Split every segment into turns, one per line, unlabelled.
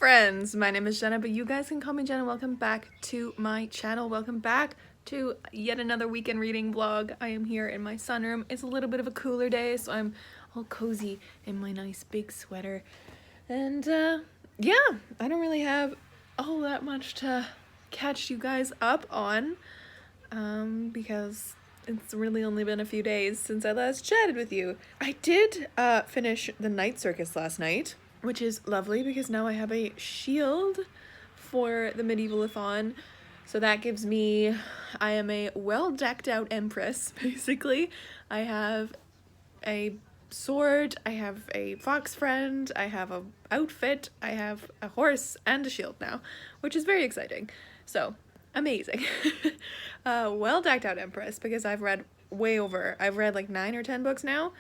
friends, my name is Jenna, but you guys can call me Jenna. Welcome back to my channel. Welcome back to yet another weekend reading vlog. I am here in my sunroom. It's a little bit of a cooler day, so I'm all cozy in my nice big sweater. And yeah, I don't really have all that much to catch you guys up on because it's really only been a few days since I last chatted with you. I did finish the night circus last night, which is lovely because now I have a shield for the medieval-a-thon. So that gives me, I am a well-decked out empress, basically. I have a sword, I have a fox friend, I have a outfit, I have a horse and a shield now, which is very exciting. So, amazing. Well-decked out empress because I've read I've read like 9 or 10 books now.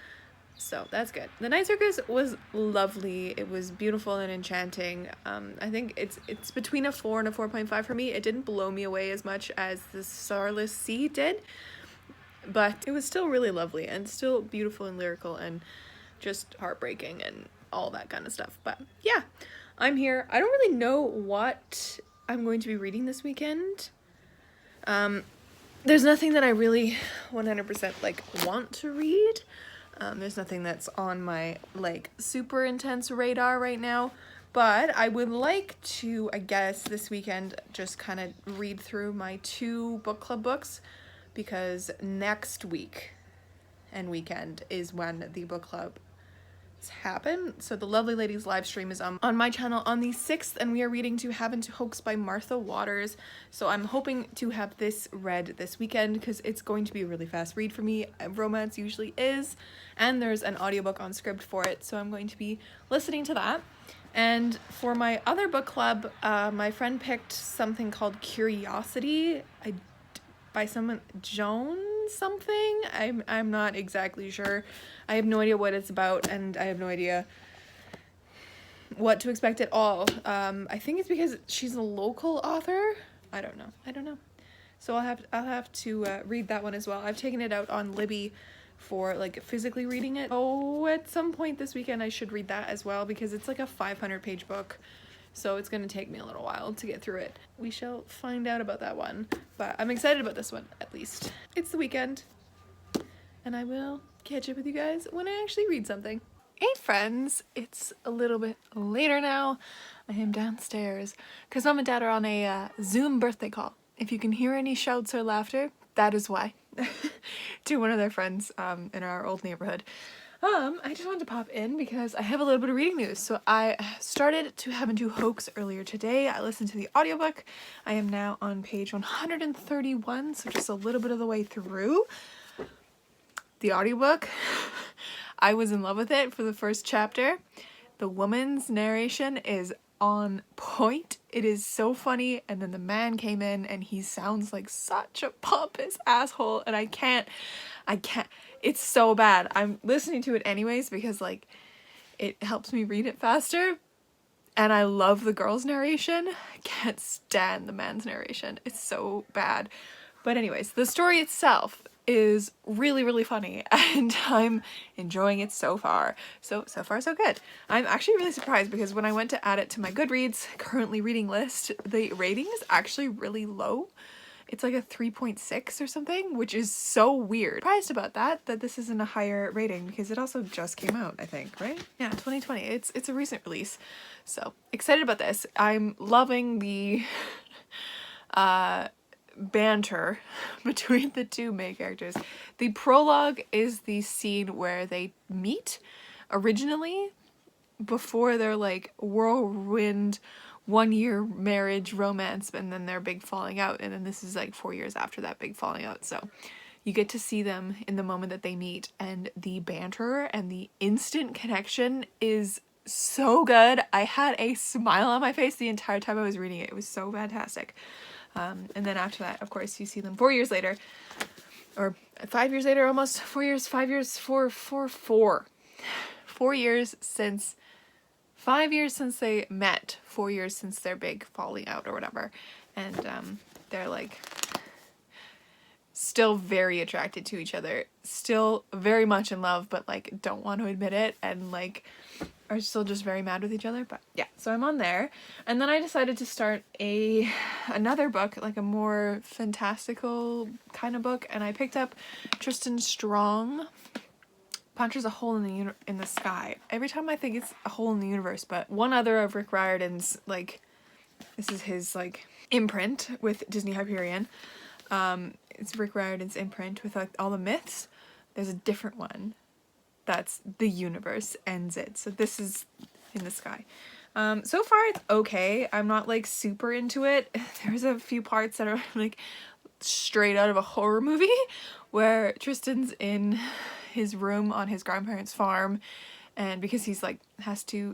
So that's good. The night circus was lovely. It was beautiful and enchanting. I think it's between a 4 and a 4.5 for me. It didn't blow me away as much as the Starless Sea did, but it was still really lovely and still beautiful and lyrical and just heartbreaking and all that kind of stuff. But yeah, I'm here. I don't really know what I'm going to be reading this weekend. There's nothing that I really 100% like want to read. There's nothing that's on my like super intense radar right now, but I would like to, I guess, this weekend just kind of read through my 2 book club books, because next week and weekend is when the book club happen. So the Lovely Ladies live stream is on my channel on the 6th, and we are reading To Heaven to Hoax by Martha Waters. So I'm hoping to have this read this weekend because it's going to be a really fast read for me. Romance usually is, and there's an audiobook on Scribd for it, so I'm going to be listening to that. And for my other book club, my friend picked something called Curiosity by someone, Joan something. I'm not exactly sure. I have no idea what it's about, and I have no idea what to expect at all. I think it's because she's a local author. I don't know. So I'll have to read that one as well. I've taken it out on Libby for like physically reading it. Oh, at some point this weekend I should read that as well, because it's like a 500-page book. So it's going to take me a little while to get through it. We shall find out about that one. But I'm excited about this one, at least. It's the weekend, and I will catch up with you guys when I actually read something. Hey friends, it's a little bit later now. I am downstairs because Mom and Dad are on a Zoom birthday call. If you can hear any shouts or laughter, that is why. To one of their friends in our old neighborhood. I just wanted to pop in because I have a little bit of reading news. So I started To Heaven to Hoax earlier today. I listened to the audiobook. I am now on page 131, so just a little bit of the way through. The audiobook, I was in love with it for the first chapter. The woman's narration is on point. It is so funny, and then the man came in and he sounds like such a pompous asshole, and I can't. It's so bad. I'm listening to it anyways because like it helps me read it faster, and I love the girl's narration. I can't stand the man's narration. It's so bad. But anyways, the story itself is really, really funny, and I'm enjoying it so far. So far so good. I'm actually really surprised because when I went to add it to my Goodreads currently reading list, the rating is actually really low. It's like a 3.6 or something, which is so weird. Surprised about that this isn't a higher rating because it also just came out, I think, right? Yeah, 2020. It's a recent release. So excited about this. I'm loving the banter between the 2 main characters. The prologue is the scene where they meet originally before their like whirlwind 1-year marriage romance, and then their big falling out, and then this is like 4 years after that big falling out. So you get to see them in the moment that they meet, and the banter and the instant connection is so good. I had a smile on my face the entire time I was reading it. It was so fantastic. And then after that, of course, you see them 4 years later, or 5 years later, almost 4 years, 4 years since, 5 years since they met, 4 years since their big falling out or whatever. And they're like still very attracted to each other, still very much in love, but like don't want to admit it, and like are still just very mad with each other, but yeah, so I'm on there. And then I decided to start another book, like a more fantastical kind of book, and I picked up Tristan Strong, Punches a Hole in the Sky. Every time I think it's a hole in the universe, but one other of Rick Riordan's, like, this is his, like, imprint with Disney Hyperion. It's Rick Riordan's imprint with, like, all the myths. There's a different one that's the universe ends it. So this is in the sky. So far it's okay. I'm not like super into it. There's a few parts that are like straight out of a horror movie where Tristan's in his room on his grandparents' farm, and because he's like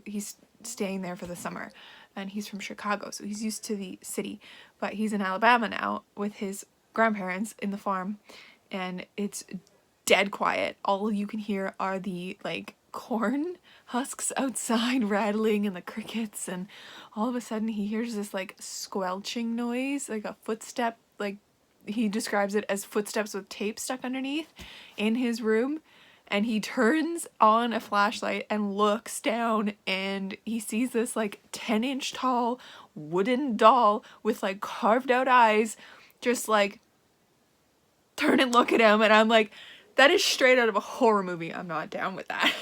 he's staying there for the summer, and he's from Chicago, so he's used to the city, but he's in Alabama now with his grandparents in the farm, and it's dead quiet. All you can hear are the like corn husks outside rattling and the crickets, and all of a sudden he hears this like squelching noise, like a footstep, like he describes it as footsteps with tape stuck underneath in his room, and he turns on a flashlight and looks down, and he sees this like 10-inch tall wooden doll with like carved out eyes just like turn and look at him, and I'm like, that is straight out of a horror movie. I'm not down with that.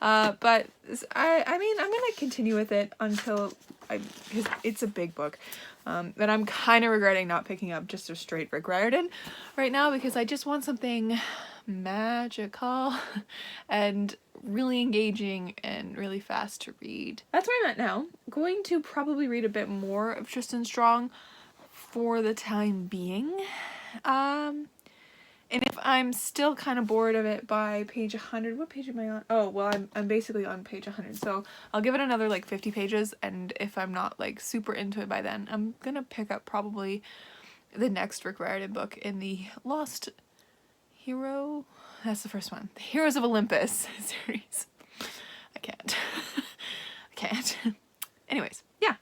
But I mean, I'm gonna continue with it until because it's a big book that I'm kind of regretting not picking up just a straight Rick Riordan right now, because I just want something magical and really engaging and really fast to read. That's where I'm at now. Going to probably read a bit more of Tristan Strong for the time being. And if I'm still kind of bored of it by page 100, what page am I on? Oh, well, I'm basically on page 100, so I'll give it another, like, 50 pages, and if I'm not, like, super into it by then, I'm gonna pick up probably the next Rick Riordan book in the Lost Hero, that's the first one, the Heroes of Olympus series. I can't. I can't. Anyways, yeah.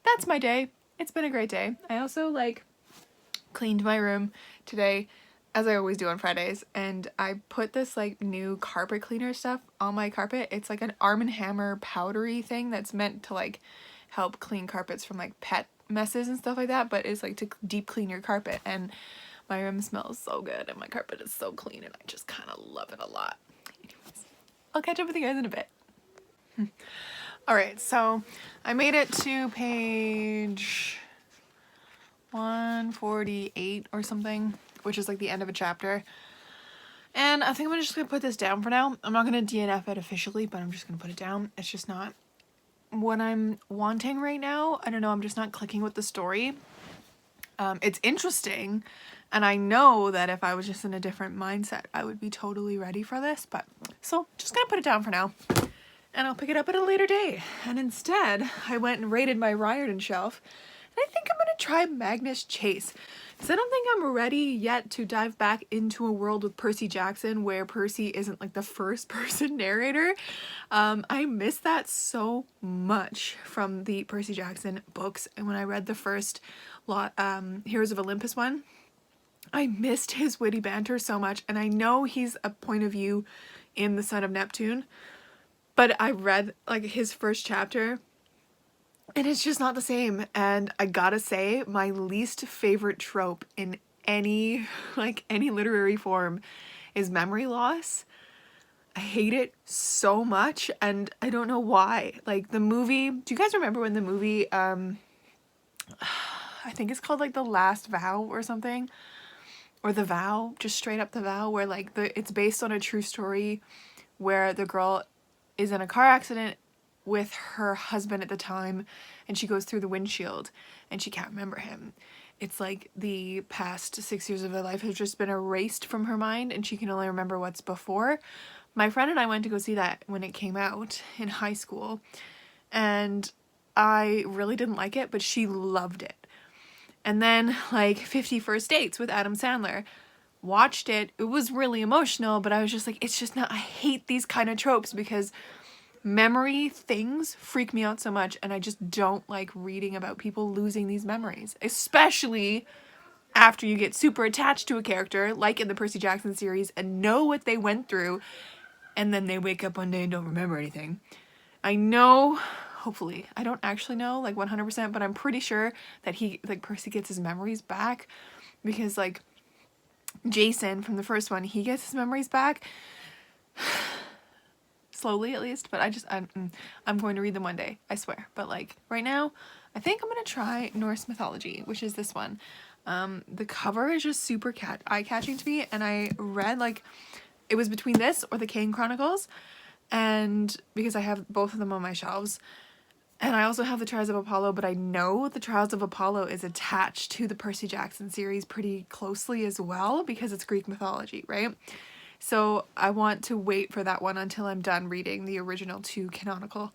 That's my day. It's been a great day. I also, like, cleaned my room today, as I always do on Fridays, and I put this like new carpet cleaner stuff on my carpet. It's like an Arm & Hammer powdery thing that's meant to like help clean carpets from like pet messes and stuff like that, but it's like to deep clean your carpet, and my room smells so good and my carpet is so clean, and I just kind of love it a lot. Anyways, I'll catch up with you guys in a bit. Alright, so I made it to page 148 or something, which is like the end of a chapter, and I think I'm just gonna put this down for now. I'm not gonna DNF it officially, but I'm just gonna put it down. It's just not what I'm wanting right now. I don't know, I'm just not clicking with the story. It's interesting, and I know that if I was just in a different mindset I would be totally ready for this, but so just gonna put it down for now, and I'll pick it up at a later day. And instead I went and raided my Riordan shelf, and I think I'm gonna try Magnus Chase, because I don't think I'm ready yet to dive back into a world with Percy Jackson where Percy isn't like the first person narrator. I miss that so much from the Percy Jackson books, and when I read the first Heroes of Olympus one, I missed his witty banter so much, and I know he's a point of view in the Son of Neptune, but I read like his first chapter and it's just not the same. And I gotta say, my least favorite trope in any literary form is memory loss. I hate it so much, and I don't know why. Like the movie, do you guys remember when the movie, I think it's called like The Last Vow or something? Or The Vow, just straight up The Vow, where like it's based on a true story where the girl is in a car accident with her husband at the time, and she goes through the windshield and she can't remember him. It's like the past 6 years of her life has just been erased from her mind, and she can only remember what's before. My friend and I went to go see that when it came out in high school, and I really didn't like it, but she loved it. And then like 50 First Dates with Adam Sandler, watched it. It was really emotional, but I was just like, it's just not, I hate these kind of tropes because memory things freak me out so much, and I just don't like reading about people losing these memories, especially after you get super attached to a character like in the Percy Jackson series and know what they went through, and then they wake up one day and don't remember anything. I know, hopefully, I don't actually know like 100%, but I'm pretty sure that Percy gets his memories back, because like Jason from the first one, he gets his memories back slowly at least, but I'm going to read them one day, I swear. But like right now, I think I'm gonna try Norse mythology, which is this one. The cover is just super eye-catching to me, and I read like it was between this or the Kane Chronicles, and because I have both of them on my shelves. And I also have the Trials of Apollo, but I know the Trials of Apollo is attached to the Percy Jackson series pretty closely as well, because it's Greek mythology, right? So I want to wait for that one until I'm done reading the original 2 canonical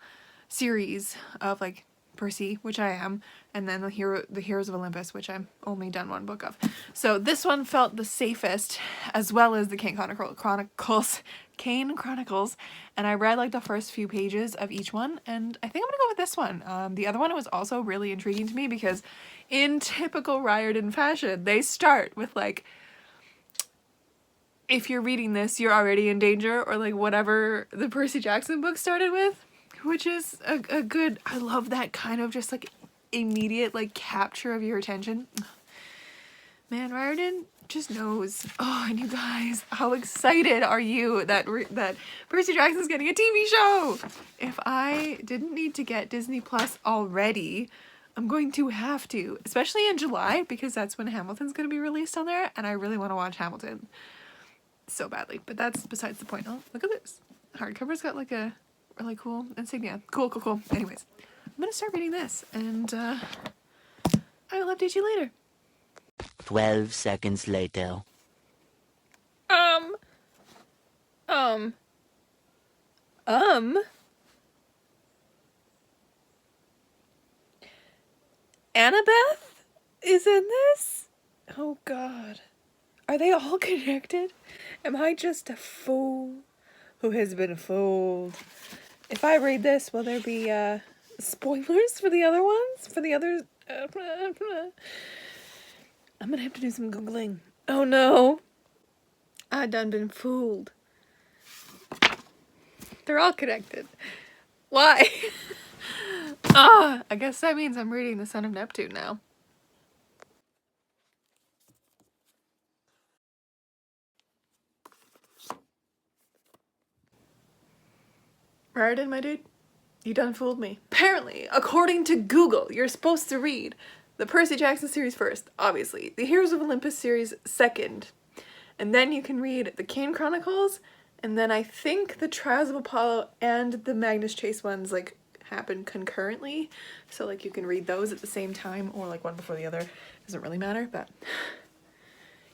series of like Percy, which I am, and then the Heroes of Olympus, which I'm only done 1 book of. So this one felt the safest, as well as the Kane Chronicles, and I read like the first few pages of each one, and I think I'm gonna go with this one. The other one was also really intriguing to me because in typical Riordan fashion, they start with like, if you're reading this, you're already in danger, or like whatever the Percy Jackson book started with, which is a good, I love that kind of just like immediate like capture of your attention. Man, Riordan just knows. Oh, and you guys, how excited are you that Percy Jackson's getting a TV show? If I didn't need to get Disney Plus already, I'm going to have to, especially in July, because that's when Hamilton's going to be released on there, and I really want to watch Hamilton so badly. But that's besides the point. Oh, look at this. Hardcover's got like a really cool insignia. Cool. Anyways, I'm going to start reading this, and I will update you later.
12 seconds later.
Annabeth is in this? Oh god. Are they all connected? Am I just a fool who has been fooled? If I read this, will there be spoilers for the other ones? For the others? I'm gonna have to do some Googling. Oh no. I done been fooled. They're all connected. Why? I guess that means I'm reading The Son of Neptune now. Riordan, my dude, you done fooled me. Apparently, according to Google, you're supposed to read the Percy Jackson series first, obviously, the Heroes of Olympus series second, and then you can read the Kane Chronicles, and then I think the Trials of Apollo and the Magnus Chase ones like happen concurrently, so like you can read those at the same time or like one before the other. Doesn't really matter, but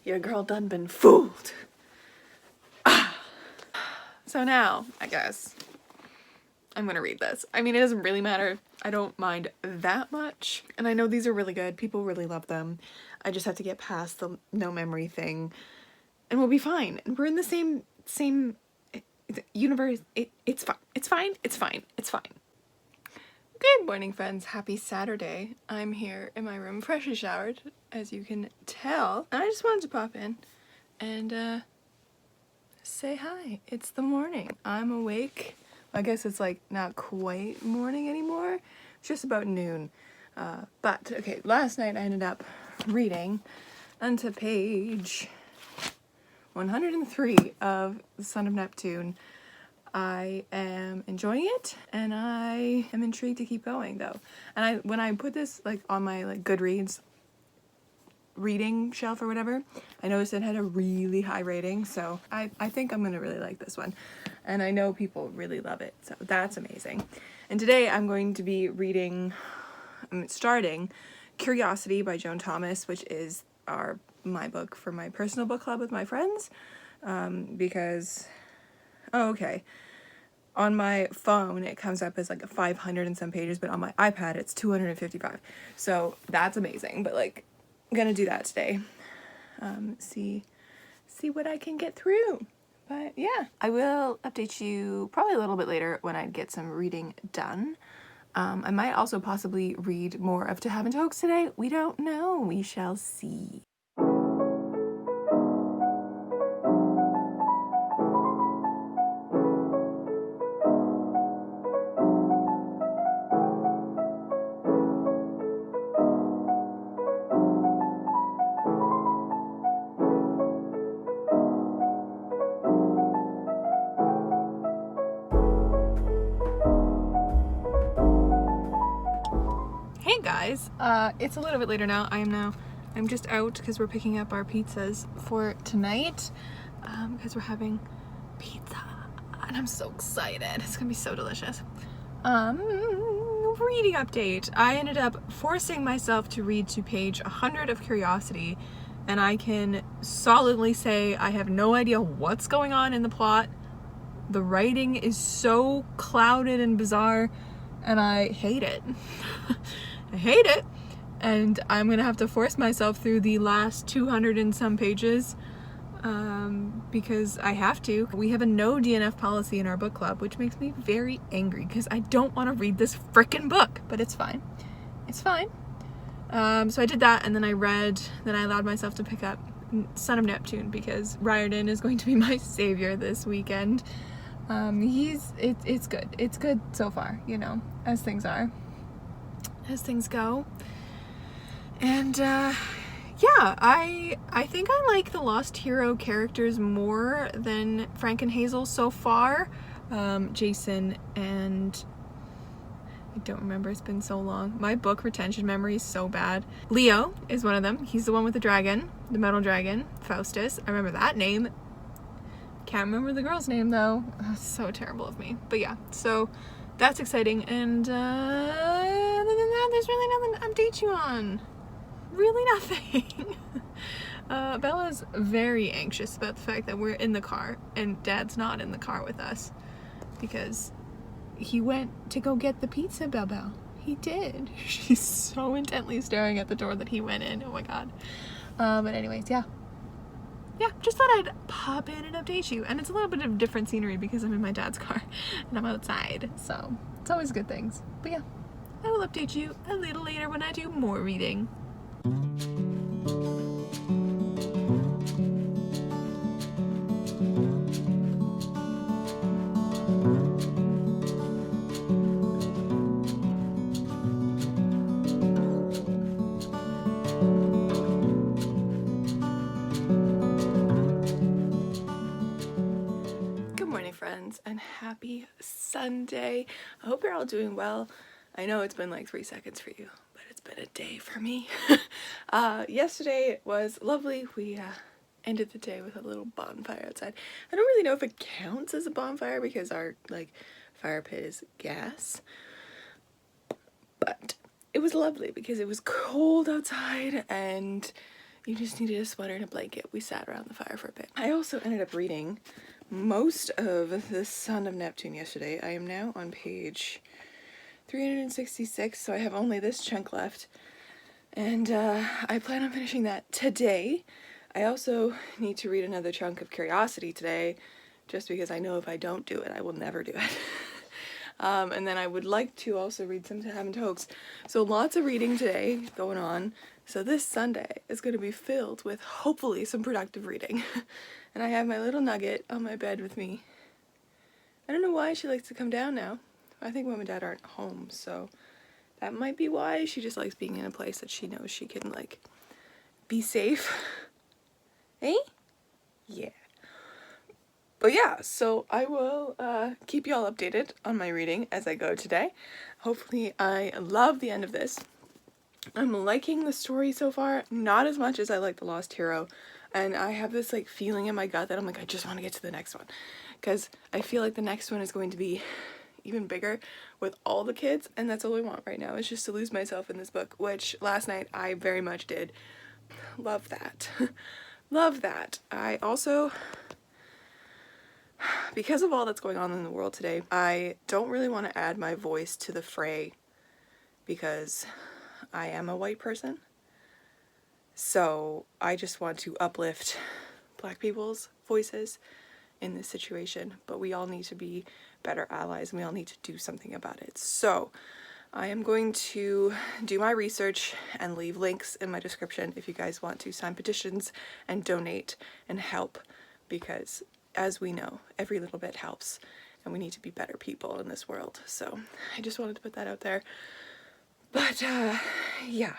your girl done been fooled. So now, I guess, I'm gonna read this. I mean, it doesn't really matter. I don't mind that much. And I know these are really good. People really love them. I just have to get past the no memory thing, and we'll be fine. And we're in the same universe. It's fine. Good morning, friends. Happy Saturday. I'm here in my room, freshly showered, as you can tell. And I just wanted to pop in and say hi. It's the morning. I'm awake. I guess it's like not quite morning anymore. It's just about noon. But okay, last night I ended up reading onto page 103 of The Son of Neptune. I am enjoying it, and I am intrigued to keep going though. And when I put this like on my like Goodreads reading shelf or whatever, I noticed it had a really high rating, so I think I'm gonna really like this one, and I know people really love it, so that's amazing. And today I'm going to be starting Curiosity by Joan Thomas, which is my book for my personal book club with my friends, because on my phone it comes up as like 500 and some pages, but on my iPad it's 255, so that's amazing. But like, I'm gonna do that today, see what I can get through. But yeah, I will update you probably a little bit later when I get some reading done. I might also possibly read more of To Have and Hoax today. We don't know. We shall see. guys, it's a little bit later now. I'm just out because we're picking up our pizzas for tonight, because we're having pizza and I'm so excited. It's gonna be so delicious. Reading update. I ended up forcing myself to read to page 100 of Curiosity, and I can solidly say I have no idea what's going on in the plot. The writing is so clouded and bizarre, and I hate it. I hate it, and I'm gonna have to force myself through the last 200 and some pages, because I have to. We have a no DNF policy in our book club, which makes me very angry because I don't want to read this frickin' book, but it's fine. It's fine. So I did that, and then I allowed myself to pick up Son of Neptune because Riordan is going to be my savior this weekend. It's good. It's good so far, you know, as things go. And yeah, I think I like the Lost Hero characters more than Frank and Hazel so far. Jason and I don't remember, it's been so long. My book retention memory is so bad. Leo is one of them. He's the one with the dragon, the metal dragon, Faustus. I remember that name. Can't remember the girl's name though. Oh, so terrible of me. But yeah, so that's exciting. And other than that, there's really nothing to update you on. Really nothing. Bella's very anxious about the fact that we're in the car and Dad's not in the car with us because he went to go get the pizza, Belle. He did. She's so intently staring at the door that he went in. Oh my god. But anyways, yeah, just thought I'd pop in and update you. And it's a little bit of different scenery because I'm in my dad's car and I'm outside, so it's always good things. But yeah, I will update you a little later when I do more reading. Good morning, friends, and happy Sunday. I hope you're all doing well. I know it's been like 3 seconds for you, but it's been a day for me. Yesterday was lovely. We ended the day with a little bonfire outside. I don't really know if it counts as a bonfire because our fire pit is gas, but it was lovely because it was cold outside and you just needed a sweater and a blanket. We sat around the fire for a bit. I also ended up reading most of the Son of Neptune yesterday. I am now on page 366, so I have only this chunk left, and I plan on finishing that today. I also need to read another chunk of Curiosity today, just because I know if I don't do it, I will never do it. And then I would like to also read some To Have and Hoax. So lots of reading today going on. So this Sunday is going to be filled with hopefully some productive reading. And I have my little nugget on my bed with me. I don't know why she likes to come down now. I think Mom and Dad aren't home, so that might be why. She just likes being in a place that she knows she can, like, be safe. Eh? Yeah. But yeah, so I will keep y'all updated on my reading as I go today. Hopefully I love the end of this. I'm liking the story so far, not as much as I like The Lost Hero. And I have this, like, feeling in my gut that I'm like, I just want to get to the next one. Because I feel like the next one is going to be even bigger with all the kids, and that's all I want right now, is just to lose myself in this book, which last night I very much did. Love that. Love that. I also, because of all that's going on in the world today, I don't really want to add my voice to the fray because I am a white person. So I just want to uplift Black people's voices in this situation, but we all need to be better allies and we all need to do something about it. So I am going to do my research and leave links in my description if you guys want to sign petitions and donate and help, because as we know, every little bit helps and we need to be better people in this world. So I just wanted to put that out there. But yeah,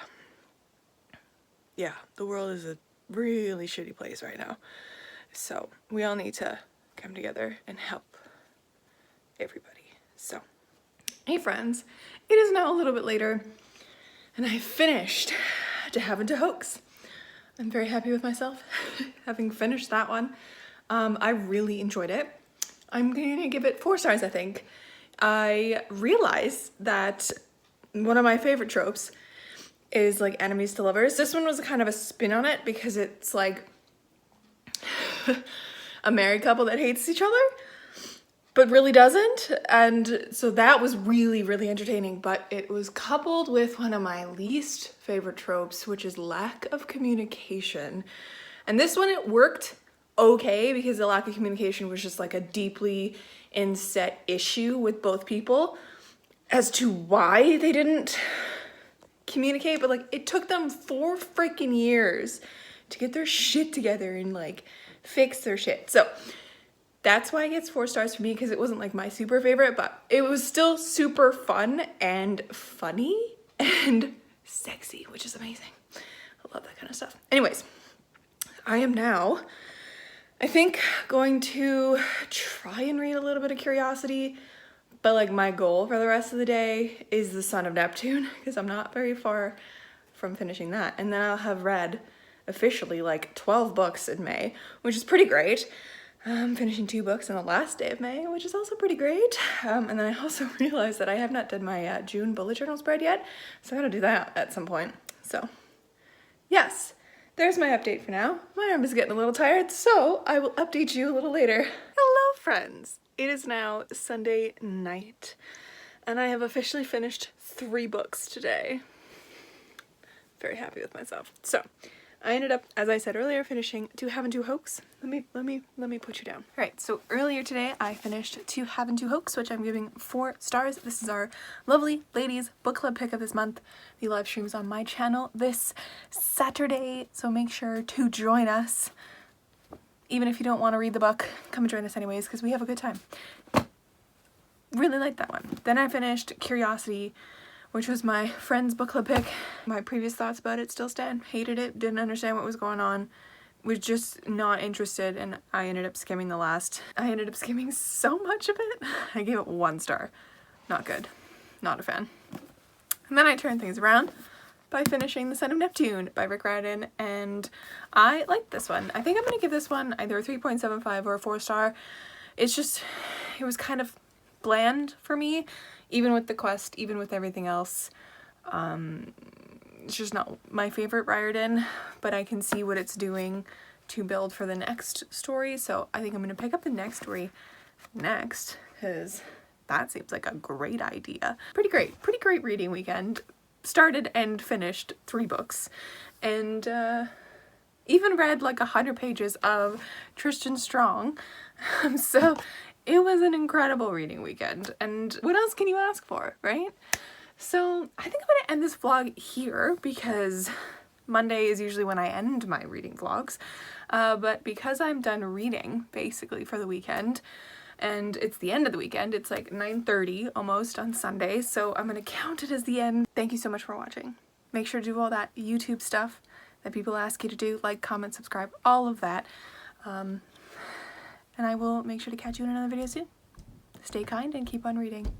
the world is a really shitty place right now. So we all need to come together and help everybody. So, hey friends, it is now a little bit later And I finished To Have and to Hoax. I'm very happy with myself having finished that one. I really enjoyed it. I'm gonna give it 4 stars, I think. I realized that one of my favorite tropes is like enemies to lovers. This one was kind of a spin on it because it's like a married couple that hates each other but really doesn't, and so that was really, really entertaining, but it was coupled with one of my least favorite tropes, which is lack of communication. And this one, it worked okay because the lack of communication was just like a deeply inset issue with both people as to why they didn't communicate, but like it took them 4 freaking years to get their shit together and like fix their shit. So that's why it gets 4 stars for me, because it wasn't like my super favorite, but it was still super fun and funny and sexy, which is amazing. I love that kind of stuff. Anyways, I am now, I think, going to try and read a little bit of Curiosity, but like my goal for the rest of the day is the Son of Neptune, because I'm not very far from finishing that. And then I'll have read officially like 12 books in May, which is pretty great. I'm finishing 2 books on the last day of May, which is also pretty great. And then I also realized that I have not done my June bullet journal spread yet, so I gotta do that at some point. So yes, there's my update for now. My arm is getting a little tired, so I will update you a little later. Hello friends, it is now Sunday night, and I have officially finished 3 books today. Very happy with myself. So I ended up, as I said earlier, finishing To Have and to Hoax. Let me put you down. All right, so earlier today I finished To Have and to Hoax, which I'm giving 4 stars. This is our lovely ladies book club pick of this month. The live stream is on my channel this Saturday, so make sure to join us. Even if you don't want to read the book, come and join us anyways, because we have a good time. Really liked that one. Then I finished Curiosity, which was my friend's book club pick. My previous thoughts about it still stand. Hated it, didn't understand what was going on, was just not interested, and I ended up skimming the last. I ended up skimming so much of it. I gave it 1 star. Not good. Not a fan. And then I turned things around by finishing The Son of Neptune by Rick Riordan, and I liked this one. I think I'm gonna give this one either a 3.75 or a 4 star. It's just, it was kind of bland for me, even with the quest, even with everything else. It's just not my favorite Riordan, but I can see what it's doing to build for the next story, so I think I'm going to pick up the next story next, because that seems like a great idea. Pretty great reading weekend. Started and finished 3 books, and even read like 100 pages of Tristan Strong, so it was an incredible reading weekend, and what else can you ask for, right? So I think I'm gonna end this vlog here, because Monday is usually when I end my reading vlogs, but because I'm done reading basically for the weekend, and it's the end of the weekend, it's like 9:30 almost on Sunday, so I'm gonna count it as the end. Thank you so much for watching. Make sure to do all that YouTube stuff that people ask you to do, like, comment, subscribe, all of that. And I will make sure to catch you in another video soon. Stay kind and keep on reading.